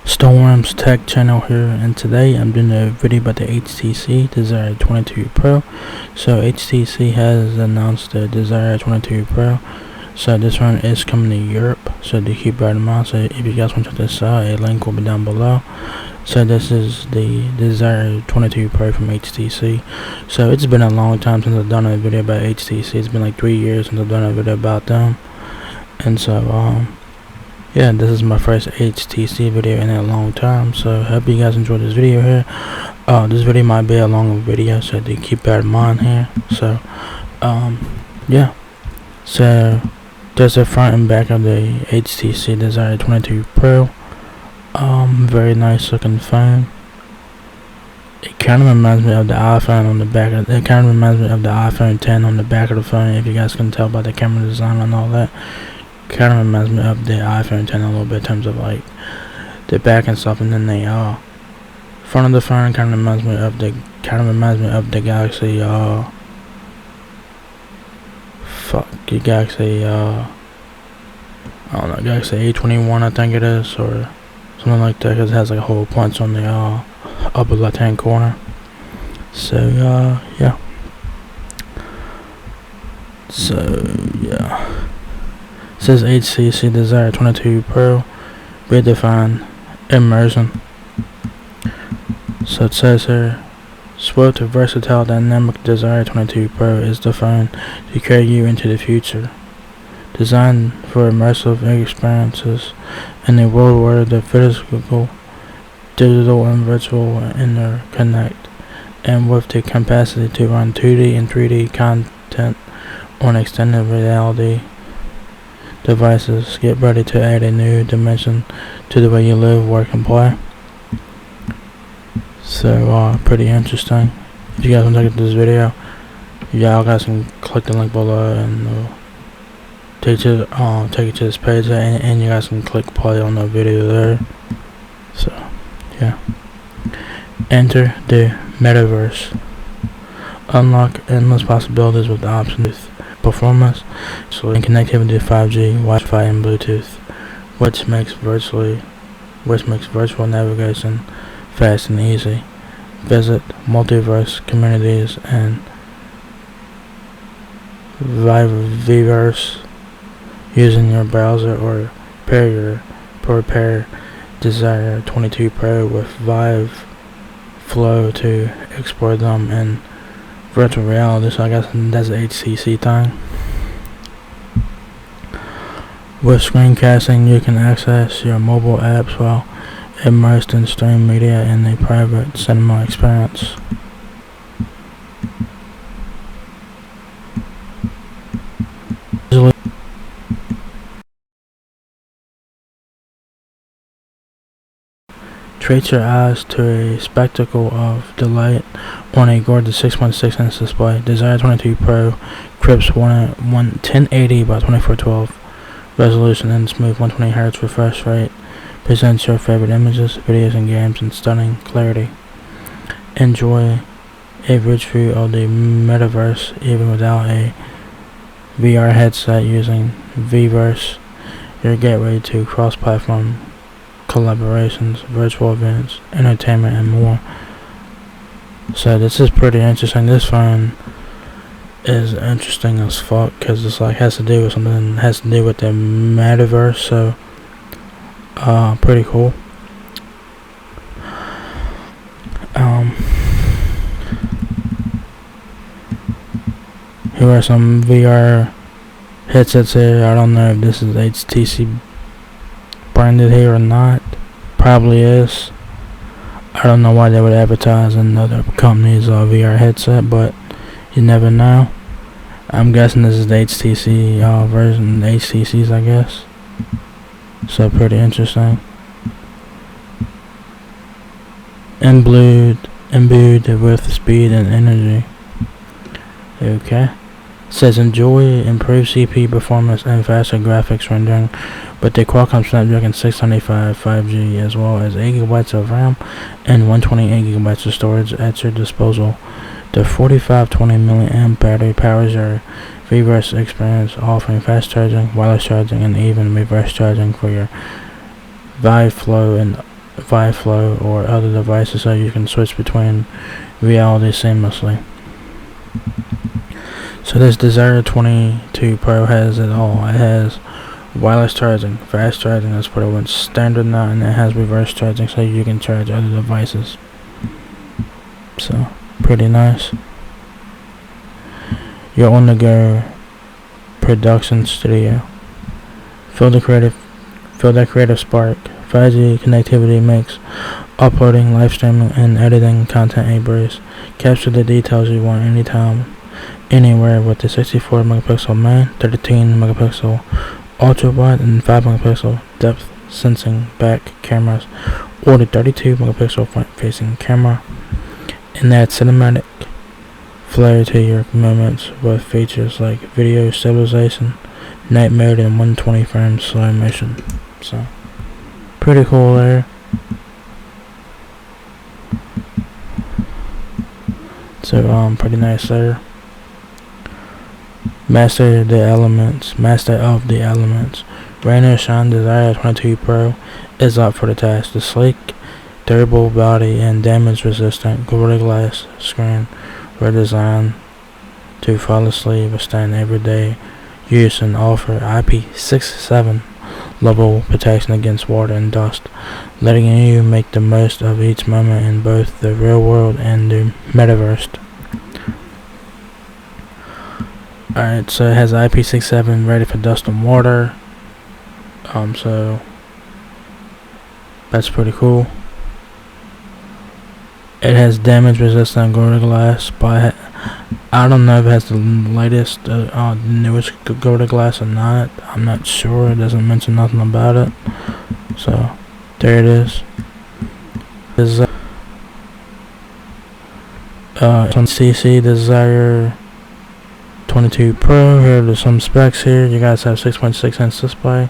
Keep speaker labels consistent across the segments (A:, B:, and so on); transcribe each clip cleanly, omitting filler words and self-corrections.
A: Storm's Tech channel here, and today I'm doing a video about the HTC Desire 22 Pro. So HTC has announced the Desire 22 Pro. So this one is coming to Europe, so do keep that in mind. So if you guys want to check this out, a link will be down below. So this is the Desire 22 Pro from HTC. So it's been a long time since I've done a video about HTC. It's been like 3 years since I've done a video about them. And so yeah, this is my first HTC video in a long time, so hope you guys enjoyed this video here. This video might be a longer video, so do keep that in mind here. So yeah, so there's the front and back of the HTC Desire 22 Pro. Very nice looking phone. It kind of reminds me of the iPhone on the back of it. Kind of reminds me of the iPhone 10 on the back of the phone, if you guys can tell by the camera design and all that. Kind of reminds me of the iPhone 10 a little bit in terms of like the back and stuff, and then the front of the phone kind of reminds me of the Galaxy Galaxy I don't know, Galaxy A21 I think it is, or something like that, because it has like a whole punch on the upper left hand corner. So yeah, it says HTC Desire 22 Pro redefine immersion. So it says here, swift, versatile, dynamic Desire 22 Pro is the phone to carry you into the future. Designed for immersive experiences in a world where the physical, digital, and virtual interconnect, and with the capacity to run 2D and 3D content on extended reality devices. Get ready to add a new dimension to the way you live, work, and play. So pretty interesting. If you guys want to look at this video, y'all guys can click the link below and take you to this page, and you guys can click play on the video there. So yeah, enter the Metaverse. Unlock endless possibilities with the options with performance, and connectivity to 5G, Wi-Fi, and Bluetooth, which makes virtual navigation fast and easy. Visit multiverse communities and Viverse using your browser, or pair Desire 22 Pro with Vive Flow to explore them in virtual reality. So I guess that's an HTC thing. With screencasting, you can access your mobile apps while immersed in stream media in a private cinema experience. Treat your eyes to a spectacle of delight on a gorgeous 6.6-inch display. Desire 22 Pro crisp 1080 by 2412 resolution and smooth 120Hz refresh rate presents your favorite images, videos, and games in stunning clarity. Enjoy a rich view of the Metaverse even without a VR headset using Vverse, your gateway to cross-platform collaborations, virtual events, entertainment, and more. So this is pretty interesting. This phone is interesting as fuck, because it's like has to do with something that has to do with the Metaverse. So pretty cool. Here are some VR headsets here. I don't know if this is HTC branded here or not. Probably is. I don't know why they would advertise another company's VR headset, but you never know. I'm guessing this is the HTC version, the HTC's, I guess. So pretty interesting. Imbued with speed and energy. Okay. It says enjoy improved CPU performance and faster graphics rendering with the Qualcomm Snapdragon 695 5G, as well as 8 GB of RAM and 128 GB of storage at your disposal. The 4520 mAh battery powers your Vverse experience, offering fast charging, wireless charging, and even reverse charging for your Vive Flow and via Flow or other devices, so you can switch between reality seamlessly. So this Desire 22 Pro has it all. It has wireless charging, fast charging, that's pretty much standard now, and it has reverse charging, so you can charge other devices. So pretty nice. Your on-the-go production studio. Feel that creative spark. 5G connectivity makes uploading, live streaming, and editing content a breeze. Capture the details you want anytime, anywhere with the 64 megapixel main, 13 megapixel ultra wide, and 5 megapixel depth sensing back cameras, or the 32 megapixel front facing camera, and add cinematic flair to your moments with features like video stabilization, night mode, and 120 frames slow motion. So pretty cool there. So pretty nice there. Master of the elements. Rain or shine, Desire 22 Pro is up for the task. The sleek, durable body and damage-resistant Gorilla Glass screen were designed to flawlessly withstand everyday use and offer IP67 level protection against water and dust, letting you make the most of each moment in both the real world and the Metaverse. Alright, so it has IP67 ready for dust and water. So that's pretty cool. It has damage resistant Gorilla Glass, but I don't know if it has the latest, newest Gorilla Glass or not. I'm not sure. It doesn't mention nothing about it. So there it is. This HTC Desire 22 Pro. Here are some specs here. You guys have 6.6 inch display,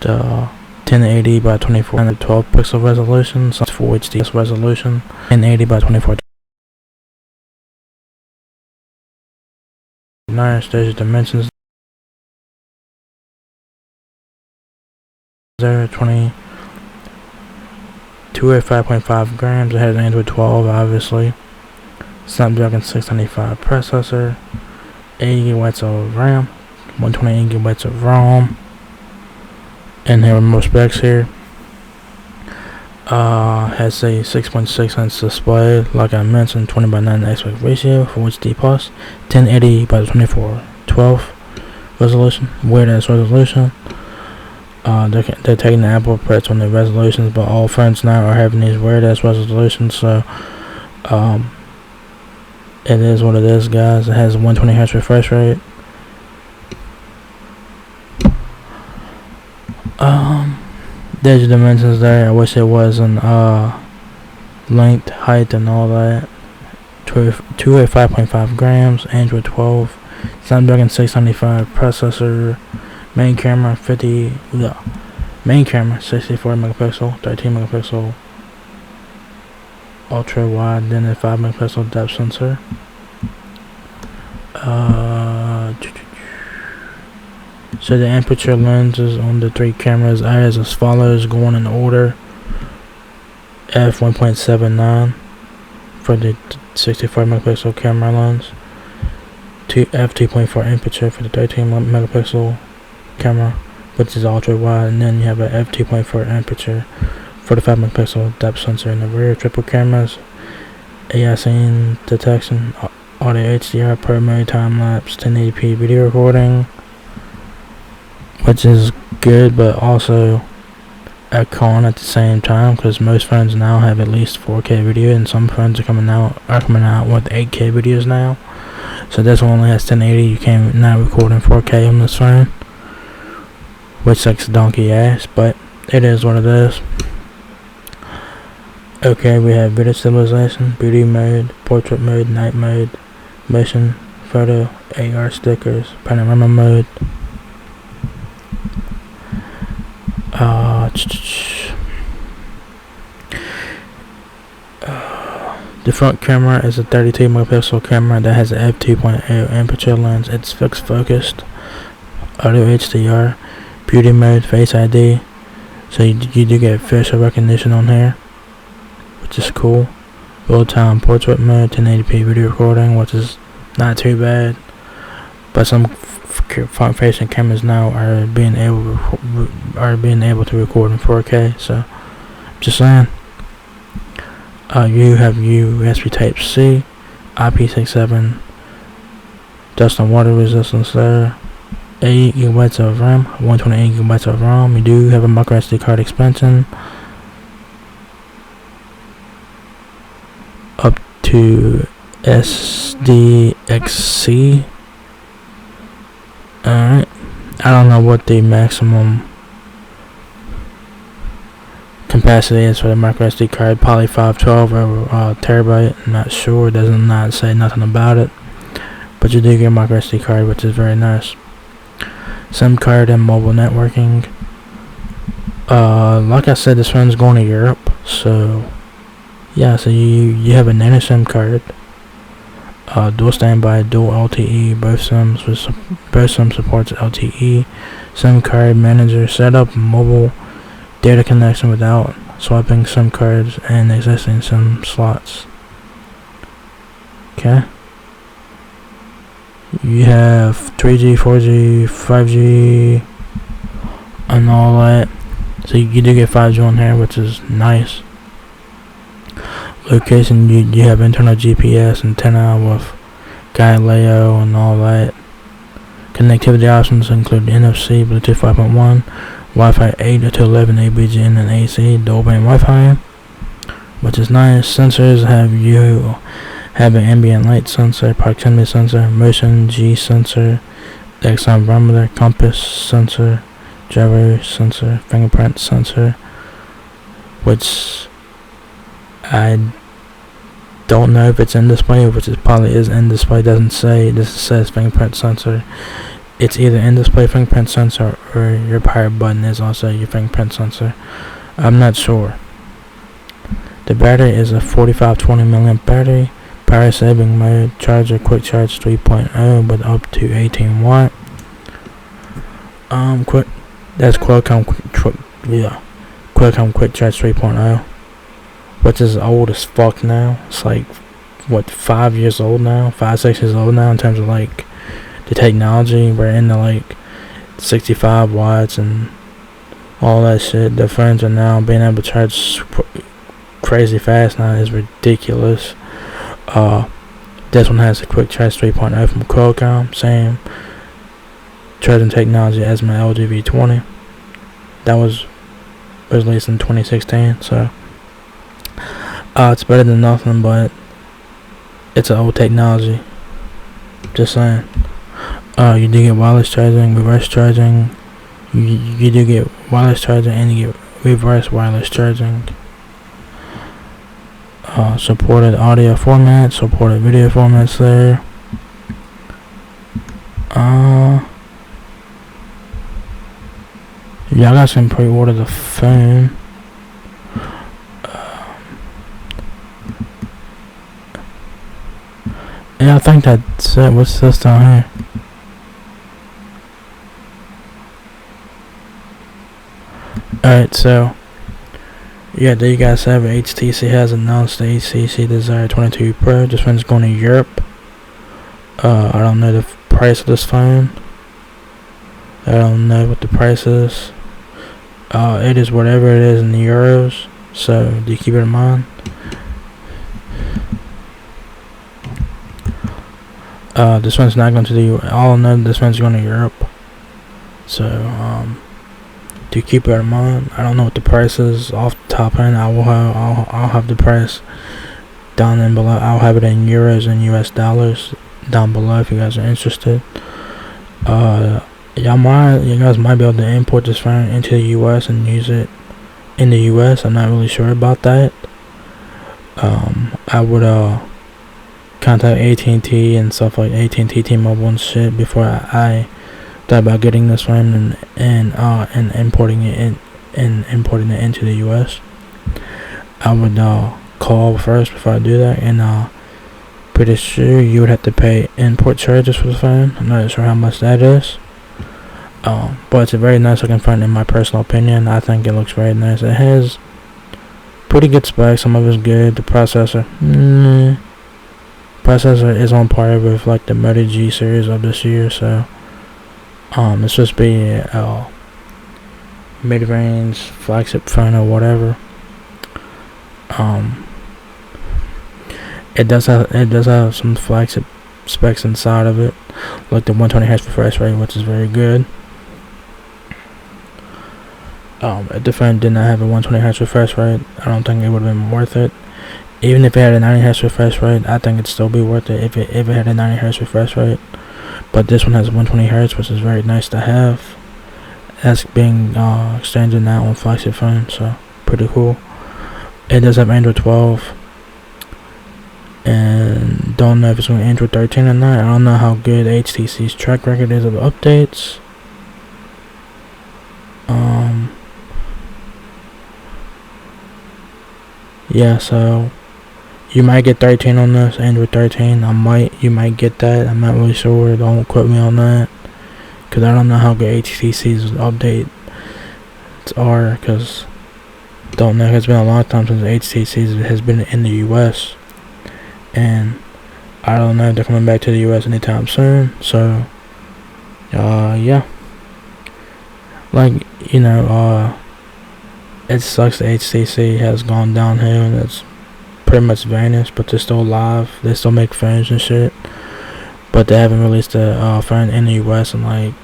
A: the 1080 by 2412 pixel resolution, so full HD resolution, 1080 by 24. Nice. There's your dimensions. There 22 at 5.5 grams. It has Android 12, obviously. Snapdragon 695 processor, 8 GB of RAM, 128 GB of ROM, and here are more specs here. Has a 6.6 inch display, like I mentioned, 20:9 aspect ratio, Full HD plus, 1080 by 2412 resolution, weird ass resolution. They're taking the Apple approach on the resolutions, but all phones now are having these weird ass resolutions, so it is what it is, guys. It has a 120Hz refresh rate. There's your dimensions there. I wish it wasn't length, height, and all that. 2 at 5.5 grams, Android 12, Snapdragon 695 processor, main camera 64 megapixel, 13 megapixel ultra wide, then a 5 megapixel depth sensor. So the aperture lenses on the 3 cameras are as follows, going in order: f1.79 for the 64 megapixel camera lens, f2.4 aperture for the 13 megapixel camera, which is ultra wide, and then you have a f2.4 aperture for the 5 megapixel depth sensor in the rear. Triple cameras, AI scene detection, audio HDR, pro mode, time lapse, 1080p video recording, which is good, but also a con at the same time, because most phones now have at least 4K video, and some phones are coming out with 8K videos now. So this one only has 1080. You can't now record in 4K on this phone, which sucks donkey ass, but it is what it is. Okay, we have video stabilization, beauty mode, portrait mode, night mode, motion, photo, AR stickers, panorama mode. The front camera is a 32 megapixel camera that has an f2.8 aperture lens. It's fixed focused, audio HDR, beauty mode, face ID, So you do get facial recognition on here, which is cool. Real-time portrait mode, 1080p video recording, which is not too bad. But some front-facing cameras now are being able to record in 4K. So, just saying. You have USB Type-C, IP67, dust and water resistance there. 8 GB of RAM, 128 GB of RAM. You do have a micro SD card expansion up to SDXC. Alright, I don't know what the maximum capacity is for the micro SD card, probably 512 or terabyte. I'm not sure, it does not say nothing about it, but you do get a micro SD card, which is very nice. SIM card and mobile networking. Like I said, this phone's going to Europe, so yeah. So you have a nano SIM card, dual standby, dual LTE. Both SIMs supports LTE. SIM card manager setup, mobile data connection without swapping SIM cards and existing SIM slots. Okay. You have 3G, 4G, 5G, and all that. So you do get 5G on here, which is nice. Location, you have internal GPS, antenna with Galileo and all that. Connectivity options include NFC, Bluetooth 5.1, Wi-Fi 8 to 11, ABGN and AC, dual band Wi-Fi, which is nice. Sensors have an ambient light sensor, proximity sensor, motion G sensor, accelerometer, compass sensor, gyro sensor, fingerprint sensor, which I don't know if it's in display, which it probably is in display. Doesn't say. This says fingerprint sensor. It's either in display fingerprint sensor or your power button is also your fingerprint sensor. I'm not sure. The battery is a 4520 milliamp battery. Power saving mode, charger, quick charge 3.0 but up to 18 watt. That's Qualcomm quick charge 3.0, which is old as fuck now. It's like what, 5 years old now, 5-6 years old now in terms of like the technology. We're into like 65 watts and all that shit. The phones are now being able to charge crazy fast now. Is ridiculous. This one has a quick charge 3.0 from Qualcomm, same charging technology as my LG V20. That was released in 2016, so it's better than nothing, but it's an old technology. Just saying. You do get wireless charging, reverse charging. You do get wireless charging and you get reverse wireless charging. Supported audio format, supported video formats there. Yeah, I got some pre-order the phone. Yeah, I think that's it. What's this down here? Alright, so yeah, there you guys have it. HTC has announced the HTC Desire 22 Pro. This one's going to Europe. I don't know the price of this phone. I don't know what the price is. It is whatever it is in the euros, so do keep it in mind. This one's not going to the all I know this one's going to Europe, so do keep it in mind. I don't know what the price is off the top end. I'll have the price down and below. I'll have it in euros and US dollars down below if you guys are interested. You guys might be able to import this phone into the US and use it in the US. I'm not really sure about that. I would contact AT&T and stuff like AT&T, T-Mobile and shit before I thought about getting this phone and importing it into the US. I would call first before I do that, and pretty sure you would have to pay import charges for the phone. I'm not sure how much that is. But it's a very nice looking phone in my personal opinion. I think it looks very nice. It has pretty good specs. Some of it's good. The processor is on par with like the Moto G series of this year. So it's just be a mid-range flagship phone or whatever. It does have some flagship specs inside of it, like the 120Hz refresh rate, which is very good. If the phone did not have a 120Hz refresh rate, I don't think it would have been worth it. Even if it had a 90Hz refresh rate, I think it'd still be worth it if it had a 90Hz refresh rate. But this one has 120Hz, which is very nice to have. That's being extended now on flagship phones, so pretty cool. It does have Android 12, and don't know if it's going to Android 13 or not. I don't know how good HTC's track record is of updates. Yeah, so you might get 13 on this, Android 13. You might get that. I'm not really sure. Don't quote me on that, because I don't know how good HTC's updates are. Because don't know. It's been a long time since HTC has been in the US, and I don't know if they're coming back to the US anytime soon. So yeah, like, you know, it sucks that HTC has gone downhill and it's pretty much vanished, but they're still alive. They still make phones and shit, but they haven't released a phone in the US in like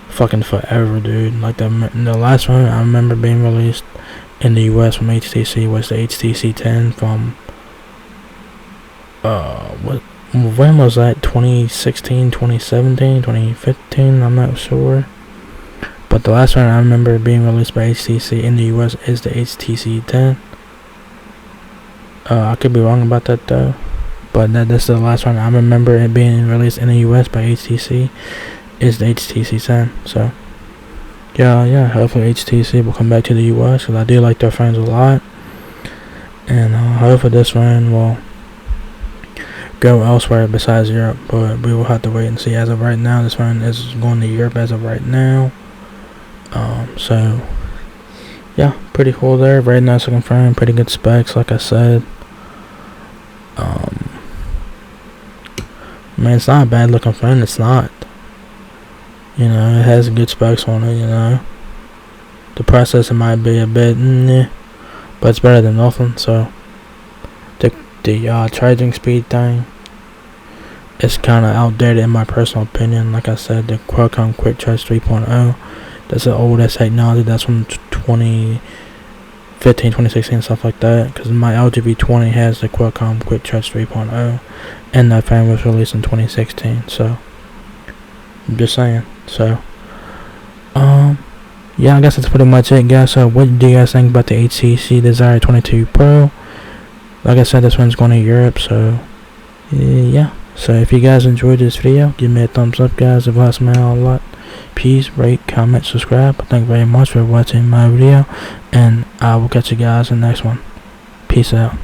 A: fucking forever, dude. Like the last phone I remember being released in the US from HTC was the HTC 10 from when was that? 2016, 2017, 2015, I'm not sure. But the last one I remember being released by HTC in the US is the HTC 10. I could be wrong about that though, but that's the last one I remember it being released in the US by HTC is the HTC 10. So yeah, hopefully HTC will come back to the US, because I do like their phones a lot, and hopefully this phone will go elsewhere besides Europe, but we will have to wait and see. As of right now, this phone is going to Europe as of right now. So yeah, pretty cool there. Very nice looking phone, pretty good specs, like I said. Man, it's not a bad looking phone. It's not. You know, it has good specs on it. You know, the processor might be a bit, but it's better than nothing. So the charging speed thing is kind of outdated in my personal opinion. Like I said, the Qualcomm Quick Charge 3.0. That's an oldest technology. That's from 2015, 2016, stuff like that. Because my LG V20 has the Qualcomm Quick Charge 3.0, and that phone was released in 2016. So I'm just saying. So yeah, I guess that's pretty much it, guys. So what do you guys think about the HTC Desire 22 Pro? Like I said, this one's going to Europe. So yeah. So if you guys enjoyed this video, give me a thumbs up, guys. It helps me out a lot. Please rate, comment, subscribe. Thank you very much for watching my video, and I will catch you guys in the next one. Peace out.